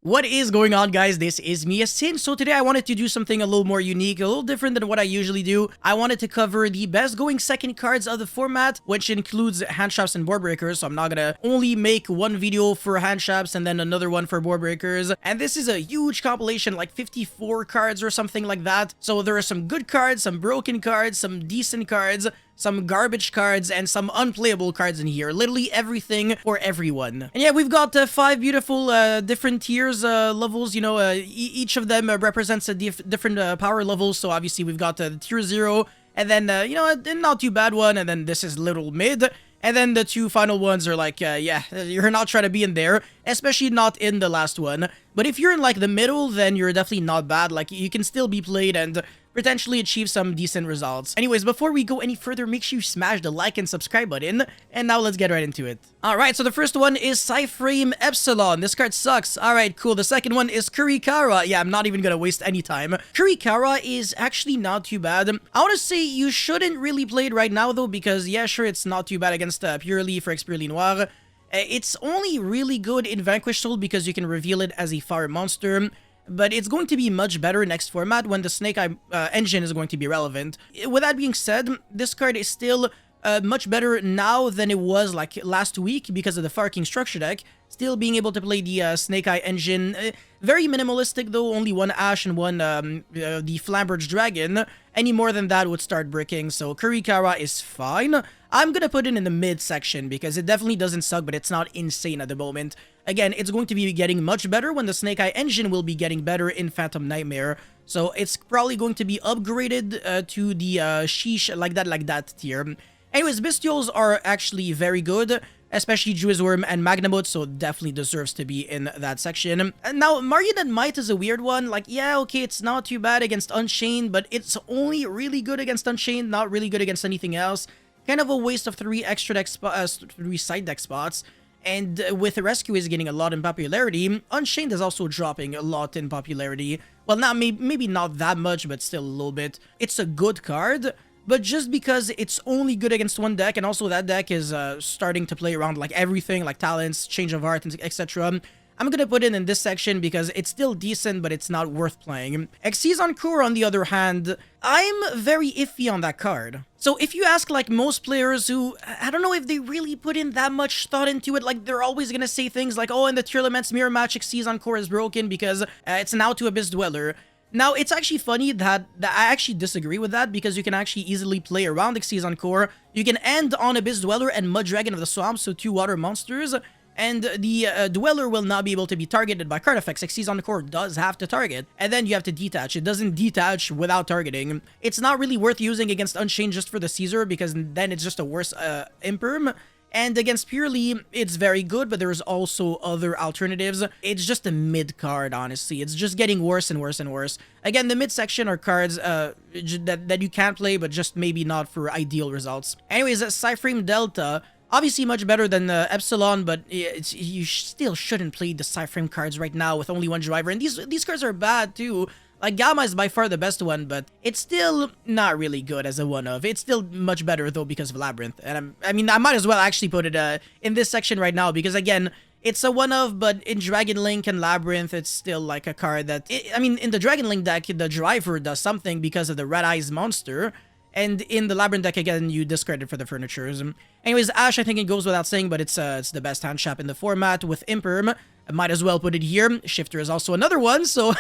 What is going on, guys? This is me, Sin. So today I wanted to do something a little more unique, a little different than what I usually do. I wanted to cover the best going second cards of the format, which includes hand traps and board breakers. So I'm not gonna only make one video for hand traps and then another one for board breakers. And this is a huge compilation, like 54 cards or something like that. So there are some good cards, some broken cards, some decent cards, some garbage cards, and some unplayable cards in here. Literally everything for everyone. And yeah, we've got 5 beautiful different tiers, levels. You know, each of them represents a different power level. So obviously we've got tier 0, and then, you know, a not too bad one, and then this is little mid. And then the 2 final ones are like, yeah, you're not trying to be in there, especially not in the last one. But if you're in like the middle, then you're definitely not bad. Like, you can still be played and potentially achieve some decent results. Anyways, before we go any further, make sure you smash the like and subscribe button. And now let's get right into it. Alright, so the first one is Frame Epsilon. This card sucks. Alright, cool. The second one is Kurikara. Yeah, I'm not even gonna waste any time. Kurikara is actually not too bad. I want to say you shouldn't really play it right now, though, because yeah, sure, it's not too bad against Purely for Purely Noir. It's only really good in Vanquish Soul because you can reveal it as a fire monster. But it's going to be much better next format when the Snake Eye engine is going to be relevant. With that being said, this card is still much better now than it was like last week because of the Fire King structure deck. Still being able to play the Snake Eye engine. Very minimalistic though, only one Ash and one the Flamberge Dragon. Any more than that would start bricking, so Kurikara is fine. I'm gonna put it in the mid section because it definitely doesn't suck, but it's not insane at the moment. Again, it's going to be getting much better when the Snake Eye engine will be getting better in Phantom Nightmare. So it's probably going to be upgraded to the sheesh like that tier. Anyways, Bestials are actually very good, especially Jewish Worm and Magnamut, so definitely deserves to be in that section. And now, Marionette Might is a weird one. Like, yeah, okay, it's not too bad against Unchained, but it's only really good against Unchained, not really good against anything else. Kind of a waste of 3 extra deck three side deck spots. And with Rescue is getting a lot in popularity, Unchained is also dropping a lot in popularity. Well, not maybe not that much, but still a little bit. It's a good card, but just because it's only good against one deck, and also that deck is starting to play around like everything, like talents, change of heart, etc. I'm gonna put it in this section because it's still decent, but it's not worth playing. Exceedon Core, on the other hand, I'm very iffy on that card. So if you ask like most players who, I don't know if they really put in that much thought into it, like they're always gonna say things like, oh, in the Tearlaments Mirror Match, Exceedon Core is broken because it's an out to Abyss Dweller. Now, it's actually funny that I actually disagree with that because you can actually easily play around Exceedon Core. You can end on Abyss Dweller and Mud Dragon of the Swamp, so 2 water monsters. And the Dweller will not be able to be targeted by card effects. Exceedon Core does have to target. And then you have to detach. It doesn't detach without targeting. It's not really worth using against Unchained just for the Caesar because then it's just a worse Imperm. And against Purely, it's very good, but there's also other alternatives. It's just a mid card, honestly. It's just getting worse and worse and worse. Again, the mid section are cards that you can play, but just maybe not for ideal results. Anyways, Frame Delta, obviously much better than Epsilon, but you still shouldn't play the Frame cards right now with only one driver. And these cards are bad too. Like, Gamma is by far the best one, but it's still not really good as a one-of. It's still much better, though, because of Labyrinth. And I mean, I might as well actually put it in this section right now, because, again, it's a one-of, but in Dragon Link and Labyrinth, it's still, like, a card that... I mean, in the Dragon Link deck, the driver does something because of the Red Eyes monster, and in the Labyrinth deck, again, you discard it for the furnitures. Anyways, Ash, I think it goes without saying, but it's the best hand trap in the format with Imperm. I might as well put it here. Shifter is also another one, so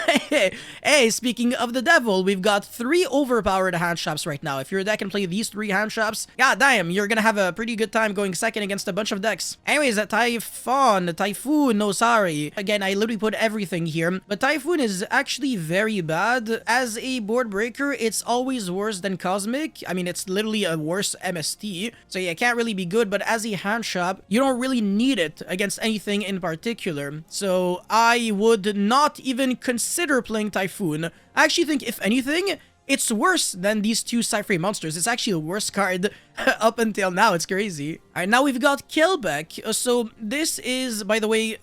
hey, speaking of the devil, we've got 3 overpowered hand traps right now. If your deck can play these 3 hand traps, god damn, you're gonna have a pretty good time going second against a bunch of decks. Anyways, Typhoon, no sorry. Again, I literally put everything here, but Typhoon is actually very bad. As a board breaker, it's always worse than Cosmic. I mean, it's literally a worse MST, so yeah, it can't really be good, but as a hand trap, you don't really need it against anything in particular. So I would not even consider playing Typhoon. I actually think, if anything, it's worse than these 2 Frame monsters. It's actually the worst card up until now. It's crazy. Alright, now we've got Kelbeck. So this is, by the way,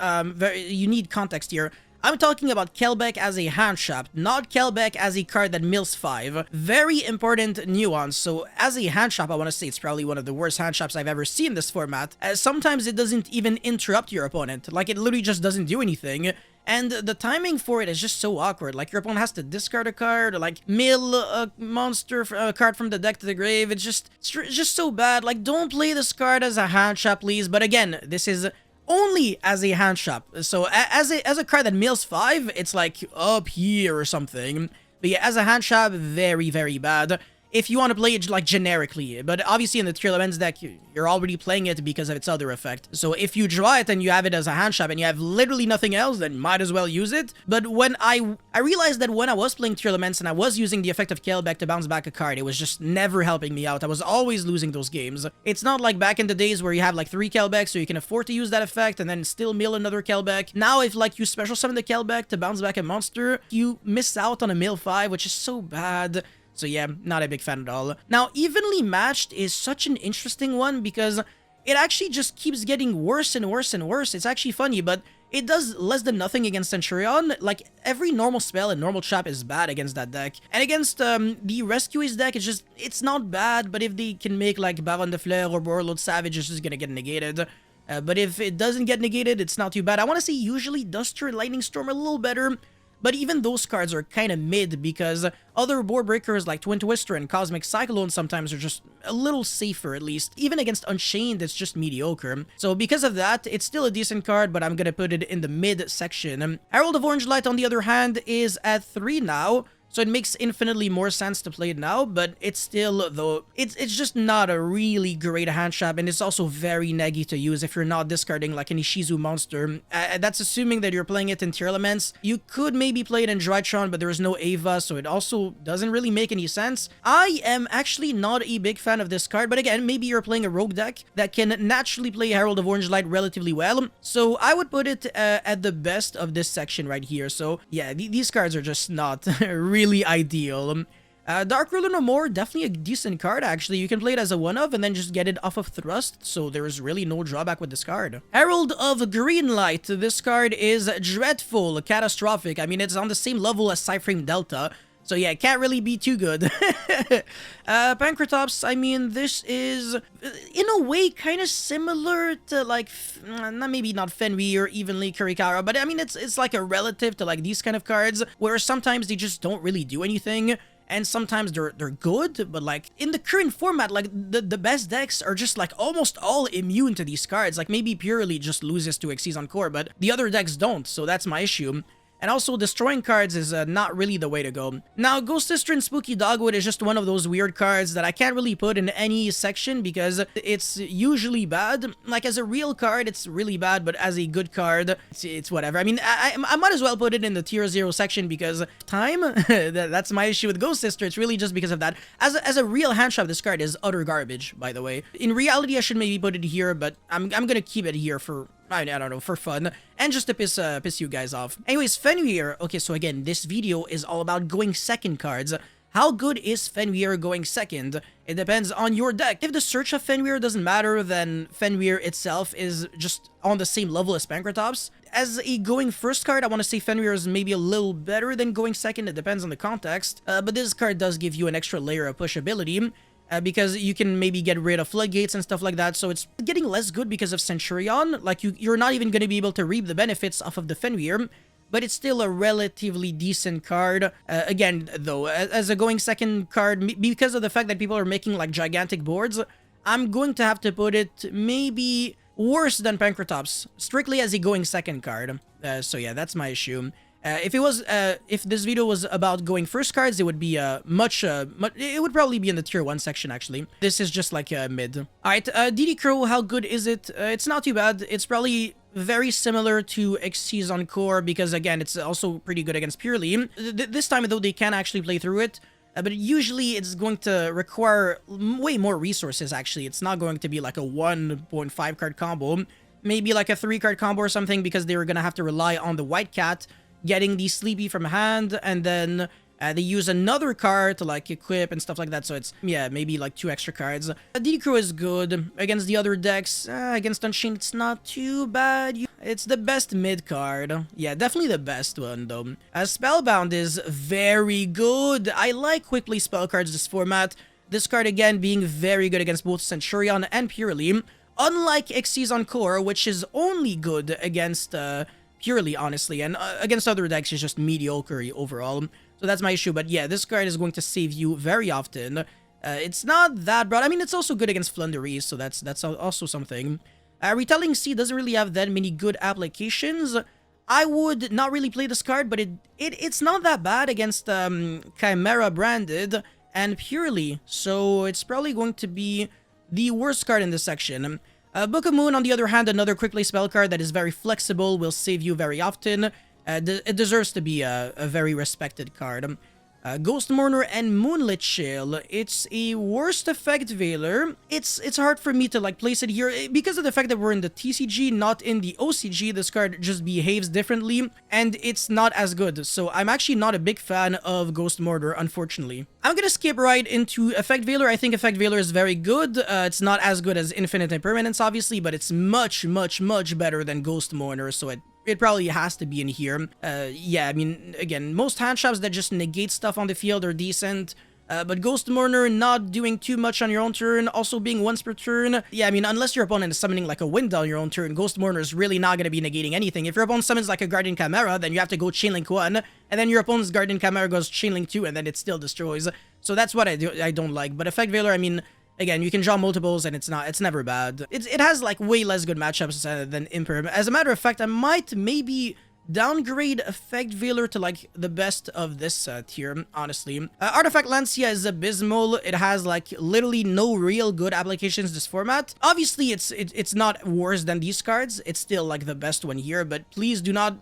you need context here. I'm talking about Kelbeck as a hand shop, not Kelbeck as a card that mills 5. Very important nuance. So as a hand shop, I want to say it's probably one of the worst hand shops I've ever seen in this format. Sometimes it doesn't even interrupt your opponent. Like, it literally just doesn't do anything. And the timing for it is just so awkward. Like, your opponent has to discard a card or like mill a monster, a card from the deck to the grave. It's just so bad. Like, don't play this card as a hand shop, please. But again, this is only as a hand shop. So as a card that mills 5, it's like up here or something. But yeah, as a hand shop, very, very bad. If you want to play it like generically, but obviously in the Tier Elements deck, you're already playing it because of its other effect. So if you draw it and you have it as a hand shop and you have literally nothing else, then might as well use it. But when I realized that when I was playing Tier Elements and I was using the effect of Kelbeck to bounce back a card, it was just never helping me out. I was always losing those games. It's not like back in the days where you have like 3 Kelbecks, so you can afford to use that effect and then still mill another Kelbeck. Now if like you special summon the Kelbeck to bounce back a monster, you miss out on a mill 5, which is so bad. So yeah, not a big fan at all. Now, evenly matched is such an interesting one because it actually just keeps getting worse and worse and worse. It's actually funny, but it does less than nothing against Centurion. Like, every normal spell and normal trap is bad against that deck. And against the Rescuers deck, it's not bad, but if they can make like Baron de Fleur or Warlord Savage, it's just gonna get negated. But if it doesn't get negated, it's not too bad. I want to say usually Duster, Lightning Storm are a little better. But even those cards are kind of mid because other board breakers like Twin Twister and Cosmic Cyclone sometimes are just a little safer at least. Even against Unchained, it's just mediocre. So because of that, it's still a decent card, but I'm gonna put it in the mid section. Herald of Orange Light, on the other hand, is at 3 now. So it makes infinitely more sense to play it now, but it's still, though, it's just not a really great hand shop, and it's also very neggy to use if you're not discarding like an Ishizu monster. That's assuming that you're playing it in Tier Elements. You could maybe play it in Drytron, but there is no Ava, so it also doesn't really make any sense. I am actually not a big fan of this card, but again, maybe you're playing a rogue deck that can naturally play Herald of Orange Light relatively well, so I would put it at the best of this section right here. So yeah, these cards are just not really ideal. Dark Ruler No More, definitely a decent card actually. You can play it as a one-of and then just get it off of Thrust, so there is really no drawback with this card. Herald of Green Light, this card is dreadful, catastrophic. I mean, it's on the same level as Cyframe Delta, so yeah, it can't really be too good. Pancratops, I mean, this is, in a way, kind of similar to, like, maybe not Fenrir or evenly Kurikara, but I mean, it's like a relative to, like, these kind of cards, where sometimes they just don't really do anything, and sometimes they're good, but, like, in the current format, like, the best decks are just, like, almost all immune to these cards. Like, maybe Purely just loses to Xyz on Core, but the other decks don't, so that's my issue. And also, destroying cards is not really the way to go. Now, Ghost Sister and Spooky Dogwood is just one of those weird cards that I can't really put in any section because it's usually bad. Like, as a real card, it's really bad, but as a good card, it's whatever. I mean, I might as well put it in the Tier 0 section because time, that's my issue with Ghost Sister. It's really just because of that. As a real hand shop, this card is utter garbage, by the way. In reality, I should maybe put it here, but I'm gonna keep it here for... I don't know, for fun, and just to piss you guys off. Anyways, Fenrir. Okay, so again, this video is all about going second cards. How good is Fenrir going second? It depends on your deck. If the search of Fenrir doesn't matter, then Fenrir itself is just on the same level as Pancratops. As a going first card, I want to say Fenrir is maybe a little better than going second. It depends on the context. But this card does give you an extra layer of pushability. Because you can maybe get rid of floodgates and stuff like that, so it's getting less good because of Centurion. Like, you're not even going to be able to reap the benefits off of the Fenrir, but it's still a relatively decent card. Again, though, as a going second card, because of the fact that people are making, like, gigantic boards, I'm going to have to put it maybe worse than Pancratops, strictly as a going second card. So yeah, that's my issue. If this video was about going first cards, it would be it would probably be in the Tier 1 section, actually. This is just like mid. Alright, DD Crow, how good is it? It's not too bad. It's probably very similar to Xyz on Core, because again, it's also pretty good against Purely. This time, though, they can actually play through it. But usually it's going to require way more resources, actually. It's not going to be like a 1.5 card combo. Maybe like a 3 card combo or something, because they're going to have to rely on the White Cat getting the Sleepy from hand, and then They use another card to like equip and stuff like that, so it's, yeah, maybe like 2 extra cards. Decro is good against the other decks. Against Unchained, it's not too bad. It's the best mid card. Yeah, definitely the best one though. Spellbound is very good. I like quick play spell cards this format. This card again being very good against both Centurion and Purely. Unlike Xyz Encore, which is only good against Purely, honestly, and against other decks is just mediocre overall. So that's my issue, but yeah, this card is going to save you very often. It's not that broad. I mean, it's also good against Flunderies, so that's also something. Retelling Sea doesn't really have that many good applications. I would not really play this card, but it's not that bad against Chimera Branded and Purely, so it's probably going to be the worst card in this section. Book of Moon, on the other hand, another quick play spell card that is very flexible, will save you very often. It deserves to be a very respected card. Ghost Mourner and Moonlit Chill. It's a worst effect Veiler. It's hard for me to like place it here because of the fact that we're in the TCG, not in the OCG. This card just behaves differently and it's not as good. So I'm actually not a big fan of Ghost Mourner, unfortunately. I'm gonna skip right into Effect Veiler. I think Effect Veiler is very good. It's not as good as Infinite Impermanence, obviously, but it's much better than Ghost Mourner, so it probably has to be in here. Yeah, I mean, again, most hand traps that just negate stuff on the field are decent. But Ghost Mourner not doing too much on your own turn, also being once per turn. Yeah, I mean, unless your opponent is summoning like a wind on your own turn, Ghost Mourner is really not going to be negating anything. If your opponent summons like a Guardian Chimera, then you have to go Chainlink 1, and then your opponent's Guardian Chimera goes Chainlink 2, and then it still destroys. So that's what I don't like. But Effect Veiler, I mean, again, you can draw multiples and it's never bad. It has like way less good matchups than Imperm. As a matter of fact, I might maybe downgrade Effect Veiler to like the best of this tier, honestly. Artifact Lancia is abysmal. It has like literally no real good applications this format. Obviously, it's not worse than these cards. It's still like the best one here, but please do not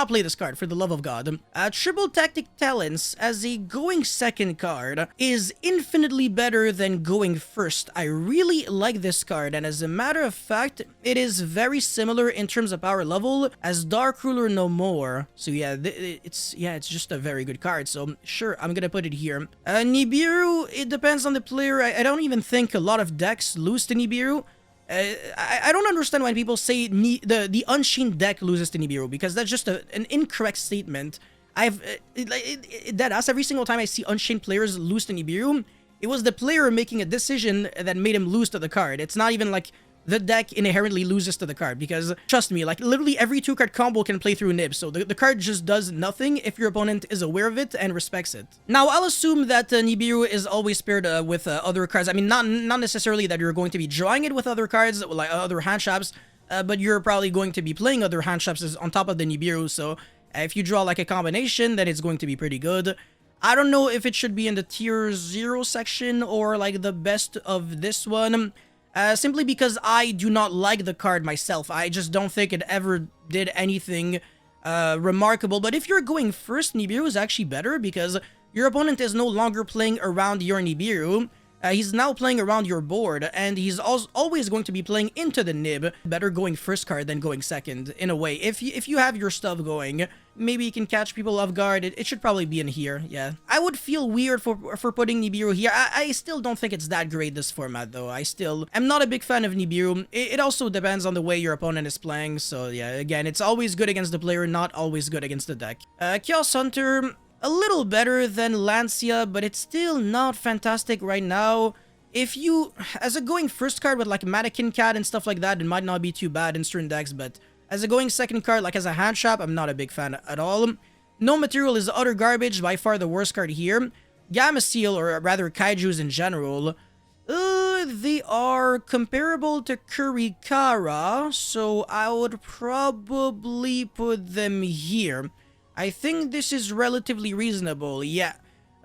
play this card for the love of God. Triple Tactic Talents as a going second card is infinitely better than going first. I really like this card, and as a matter of fact, it is very similar in terms of power level as Dark Ruler No More. So yeah, it's just a very good card. So sure, I'm gonna put it here. Nibiru, it depends on the player. I don't even think a lot of decks lose to Nibiru. I don't understand when people say the Unchained deck loses to Nibiru, because that's just an incorrect statement. Deadass, every single time I see Unchained players lose to Nibiru, it was the player making a decision that made him lose to the card. It's not even like the deck inherently loses to the card, because trust me, like literally every 2-card combo can play through Nib, so the card just does nothing if your opponent is aware of it and respects it. Now, I'll assume that Nibiru is always paired with other cards. I mean, not necessarily that you're going to be drawing it with other cards, like other hand traps, but you're probably going to be playing other hand traps on top of the Nibiru, so if you draw like a combination, then it's going to be pretty good. I don't know if it should be in the tier 0 section or like the best of this one. Simply because I do not like the card myself. I just don't think it ever did anything remarkable. But if you're going first, Nibiru is actually better because your opponent is no longer playing around your Nibiru. He's now playing around your board, and he's always going to be playing into the Nib. Better going first card than going second, in a way. If you have your stuff going, maybe you can catch people off guard. It should probably be in here, yeah. I would feel weird for putting Nibiru here. I still don't think it's that great, this format, though. I still am not a big fan of Nibiru. It also depends on the way your opponent is playing, so yeah, again, it's always good against the player, not always good against the deck. Chaos Hunter, a little better than Lancia, but it's still not fantastic right now. If you, as a going first card with like Mannequin Cat and stuff like that, it might not be too bad in certain decks, but as a going second card, like as a hand trap, I'm not a big fan at all. No Material is utter garbage, by far the worst card here. Gamma Seal, or rather Kaijus in general, they are comparable to Kurikara, so I would probably put them here. I think this is relatively reasonable, yeah.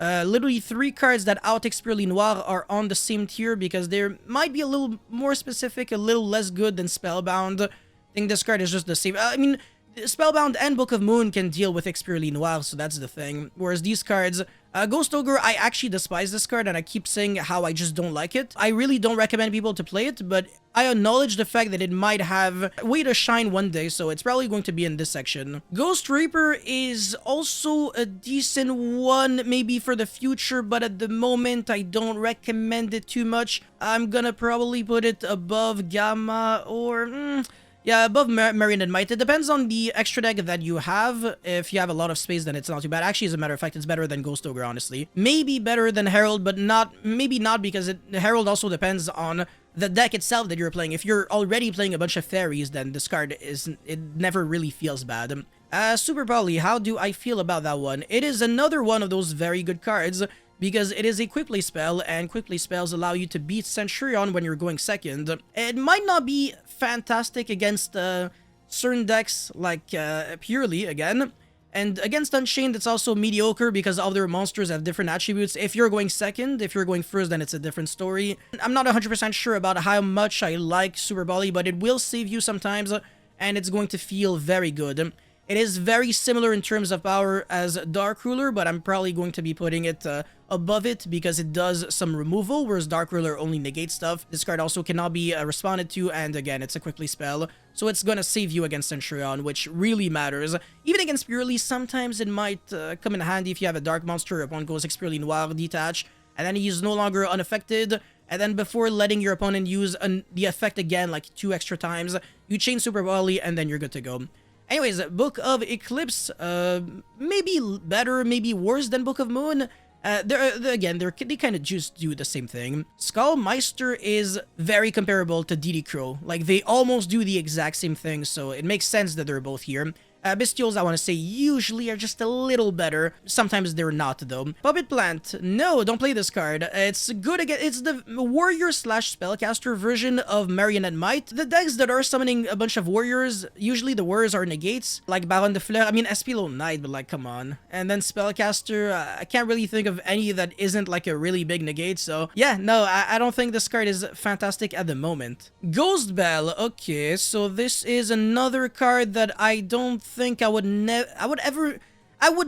Literally 3 cards that out-Expurely Noir are on the same tier because they might be a little more specific, a little less good than Spellbound. I think this card is just the same. I mean, Spellbound and Book of Moon can deal with Expurely Noir, so that's the thing. Whereas these cards, Ghost Ogre, I actually despise this card, and I keep saying how I just don't like it. I really don't recommend people to play it, but I acknowledge the fact that it might have a way to shine one day, so it's probably going to be in this section. Ghost Reaper is also a decent one, maybe for the future, but at the moment, I don't recommend it too much. I'm gonna probably put it above Gamma or... yeah, above Marionette Might. It depends on the extra deck that you have. If you have a lot of space, then it's not too bad. Actually, as a matter of fact, it's better than Ghost Ogre, honestly. Maybe better than Herald, but maybe not, because Herald also depends on the deck itself that you're playing. If you're already playing a bunch of fairies, then this card it never really feels bad. Super Poly, how do I feel about that one? It is another one of those very good cards, because it is a quick play spell, and quick play spells allow you to beat Centurion when you're going second. It might not be fantastic against certain decks, like Purely, again. And against Unchained, it's also mediocre because other monsters have different attributes. If you're going second, if you're going first, then it's a different story. I'm not 100% sure about how much I like Super Volley, but it will save you sometimes, and it's going to feel very good. It is very similar in terms of power as Dark Ruler, but I'm probably going to be putting it above it because it does some removal, whereas Dark Ruler only negates stuff. This card also cannot be responded to, and again, it's a quickly spell, so it's gonna save you against Centurion, which really matters. Even against Purely, sometimes it might come in handy if you have a Dark Monster. Your opponent goes Purely Noir, detach, and then he's no longer unaffected, and then before letting your opponent use the effect again, like 2 extra times, you chain Super Volley, and then you're good to go. Anyways, Book of Eclipse, maybe better, maybe worse than Book of Moon. They kind of just do the same thing. Skullmeister is very comparable to DD Crow. Like, they almost do the exact same thing, so it makes sense that they're both here. Bestials, I want to say, usually are just a little better. Sometimes they're not, though. Puppet Plant. No, don't play this card. It's good again. It's the warrior/spellcaster version of Marionette Might. The decks that are summoning a bunch of warriors, usually the warriors are negates, like Baron de Fleur. I mean, Espilo Knight, but like, come on. And then Spellcaster, I can't really think of any that isn't like a really big negate, so yeah, no, I don't think this card is fantastic at the moment. Ghost Bell. Okay, so this is another card that I don't think I would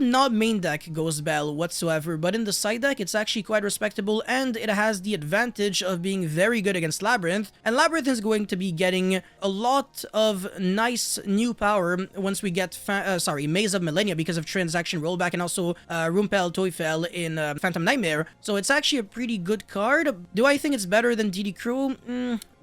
not main deck Ghost Bell whatsoever, but in the side deck it's actually quite respectable, and it has the advantage of being very good against Labyrinth, and Labyrinth is going to be getting a lot of nice new power once we get Maze of Millennia because of Transaction Rollback, and also Rumpel Toyfell in Phantom Nightmare, so it's actually a pretty good card. Do I think it's better than DD Crow?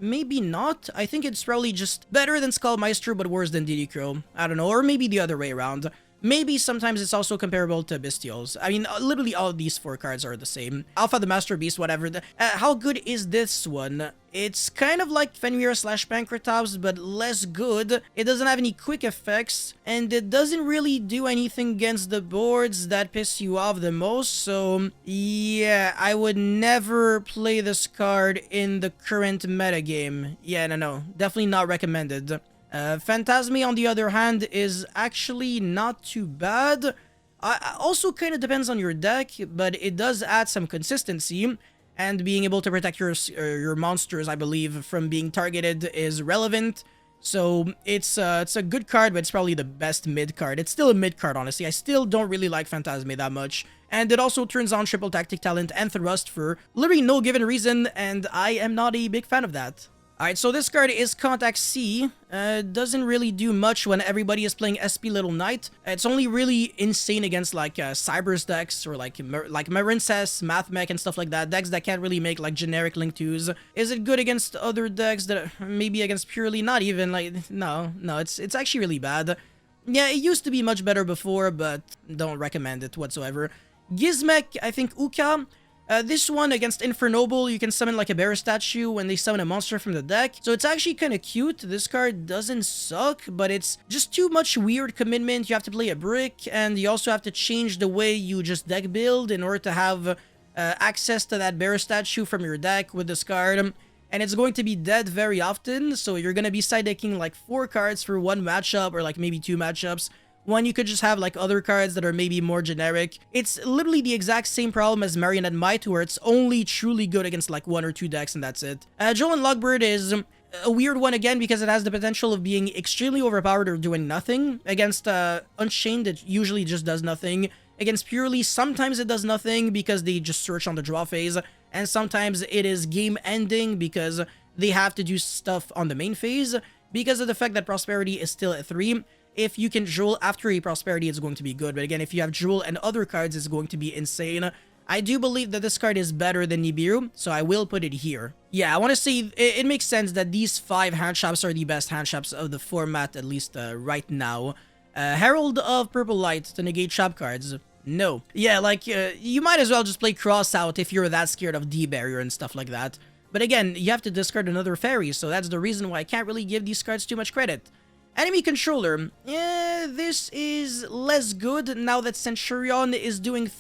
Maybe not. I think it's probably just better than Skullmeister, but worse than DD Crow. I don't know, or maybe the other way around. Maybe sometials it's also comparable to Bestials. I mean, literally all of these 4 cards are the same. Alpha the Master Beast, whatever. How good is this one? It's kind of like Fenrir/Pancratops, but less good. It doesn't have any quick effects, and it doesn't really do anything against the boards that piss you off the most, so yeah, I would never play this card in the current metagame. Yeah, no, definitely not recommended. Phantasme, on the other hand, is actually not too bad. Also kind of depends on your deck, but it does add some consistency, and being able to protect your monsters, I believe, from being targeted is relevant. So it's a good card, but it's probably the best mid card. It's still a mid card, honestly. I still don't really like Phantasme that much. And it also turns on Triple Tactic Talent and Thrust for literally no given reason, and I am not a big fan of that. Alright, so this card is Contact C. Doesn't really do much when everybody is playing SP Little Knight. It's only really insane against like Cyber's decks or like Marincess, Math Mech, and stuff like that. Decks that can't really make like generic Link 2s. Is it good against other decks that maybe against Purely? Not even. Like, no, it's actually really bad. Yeah, it used to be much better before, but don't recommend it whatsoever. Gizmek, I think Uka. This one against Infernoble, you can summon like a bear statue when they summon a monster from the deck. So it's actually kind of cute. This card doesn't suck, but it's just too much weird commitment. You have to play a brick, and you also have to change the way you just deck build in order to have access to that bear statue from your deck with this card. And it's going to be dead very often, so you're going to be side decking like 4 cards for 1 matchup, or like maybe 2 matchups. One, you could just have like other cards that are maybe more generic. It's literally the exact same problem as Marionette Might, where it's only truly good against like 1 or 2 decks, and that's it. Jolan Logbird is a weird one again because it has the potential of being extremely overpowered or doing nothing. Against Unchained, it usually just does nothing. Against Purely, sometimes it does nothing because they just search on the draw phase, and sometimes it is game ending because they have to do stuff on the main phase because of the fact that Prosperity is still at 3. If you can Jewel after a Prosperity, it's going to be good, but again, if you have Jewel and other cards, it's going to be insane. I do believe that this card is better than Nibiru, so I will put it here. Yeah, I want to say it makes sense that these 5 hand shops are the best hand shops of the format, at least right now. Herald of Purple Light to negate shop cards. No. Yeah, like, you might as well just play Cross Out if you're that scared of D-Barrier and stuff like that. But again, you have to discard another fairy, so that's the reason why I can't really give these cards too much credit. Enemy Controller. Yeah, this is less good now that Centurion is doing...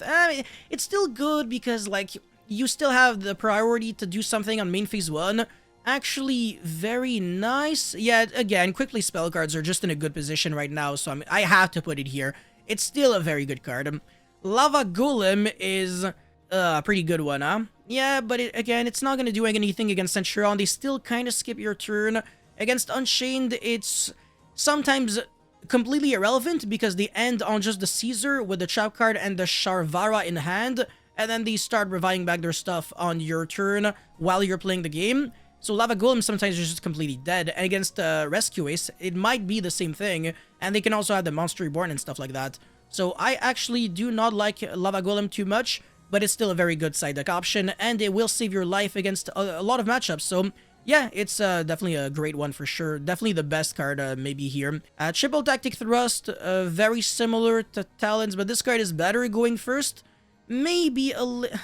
it's still good because, like, you still have the priority to do something on main phase 1. Actually, very nice. Yeah, again, quickly spell cards are just in a good position right now, so I have to put it here. It's still a very good card. Lava Golem is a pretty good one, huh? Yeah, but again, it's not going to do anything against Centurion. They still kind of skip your turn. Against Unchained, it's sometimes completely irrelevant because they end on just the Caesar with the trap card and the Sharvara in hand, and then they start reviving back their stuff on your turn while you're playing the game. So Lava Golem sometimes is just completely dead. And against Rescue Ace, it might be the same thing, and they can also have the Monster Reborn and stuff like that. So I actually do not like Lava Golem too much, but it's still a very good side deck option, and it will save your life against a lot of matchups. So yeah, it's definitely a great one for sure. Definitely the best card maybe here. Triple Tactic Thrust, very similar to Talons, but this card is better going first. Maybe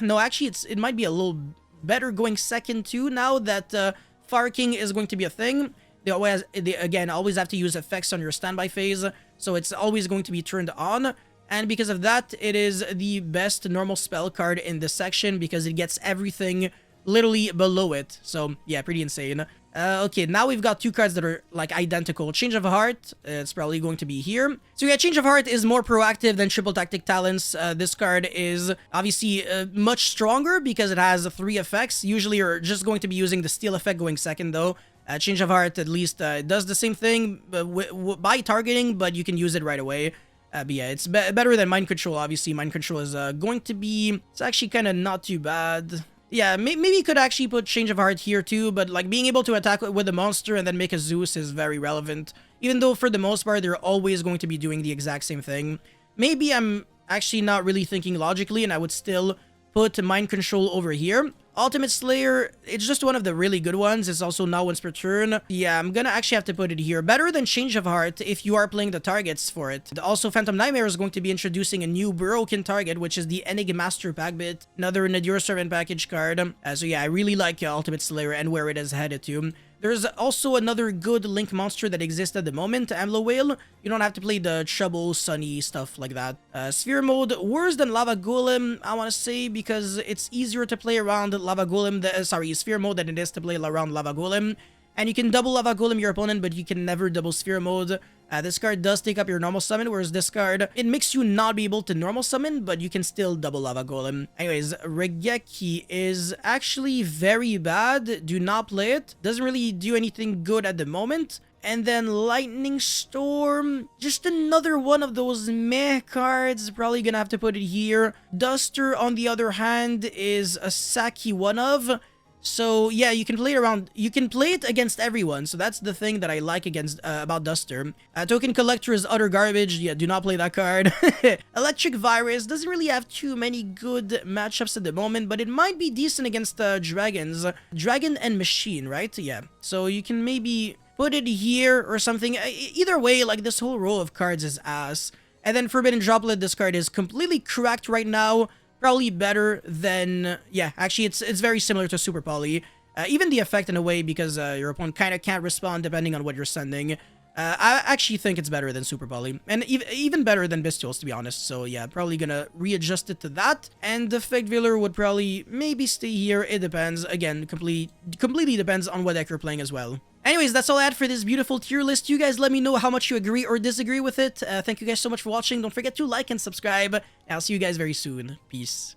no, actually it might be a little better going second too, now that Fire King is going to be a thing. They again always have to use effects on your standby phase, so it's always going to be turned on. And because of that, it is the best normal spell card in this section because it gets everything literally below it. So yeah, pretty insane. Okay, now we've got 2 cards that are like identical. Change of Heart, it's probably going to be here. So yeah, Change of Heart is more proactive than Triple Tactic Talents. This card is obviously much stronger because it has 3 effects. Usually you're just going to be using the Steal effect going second though. Change of Heart at least does the same thing by targeting, but you can use it right away. But yeah, it's better than Mind Control, obviously. Mind Control is going to be... It's actually kind of not too bad. Yeah, maybe you could actually put Change of Heart here too, but like being able to attack with a monster and then make a Zeus is very relevant. Even though for the most part, they're always going to be doing the exact same thing. Maybe I'm actually not really thinking logically and I would still put Mind Control over here. Ultimate Slayer, it's just one of the really good ones. It's also now once per turn. Yeah, I'm gonna actually have to put it here. Better than Change of Heart if you are playing the targets for it. Also, Phantom Nightmare is going to be introducing a new broken target, which is the Enigmaster Packbit, another Nadir Servant package card. So yeah, I really like Ultimate Slayer and where it is headed to. There's also another good Link monster that exists at the moment, Amlo Whale. You don't have to play the Trouble, Sunny, stuff like that. Sphere mode, worse than Lava Golem, I want to say, because it's easier to play around Lava Golem, Sphere mode than it is to play around Lava Golem. And you can double Lava Golem your opponent, but you can never double Sphere mode. This card does take up your normal summon, whereas this card, it makes you not be able to normal summon, but you can still double Lava Golem. Anyways, Regeki is actually very bad. Do not play it. Doesn't really do anything good at the moment. And then Lightning Storm, just another one of those meh cards. Probably gonna have to put it here. Duster, on the other hand, is a Saki one-of. So yeah, you can play it around, you can play it against everyone, so that's the thing that I like against about Duster. Token Collector is utter garbage, yeah, do not play that card. Electric Virus doesn't really have too many good matchups at the moment, but it might be decent against dragons. Dragon and Machine, right? Yeah, so you can maybe put it here or something. Either way, like this whole row of cards is ass. And then Forbidden Droplet, this card is completely cracked right now. Probably better than... Yeah, actually, it's very similar to Super Poly. Even the effect in a way, because your opponent kind of can't respond depending on what you're sending. I actually think it's better than Super Poly. And even better than Bestials, to be honest. So yeah, probably gonna readjust it to that. And the Fake Veiler would probably maybe stay here. It depends. Again, completely depends on what deck you're playing as well. Anyways, that's all I had for this beautiful tier list. You guys let me know how much you agree or disagree with it. Thank you guys so much for watching. Don't forget to like and subscribe. And I'll see you guys very soon. Peace.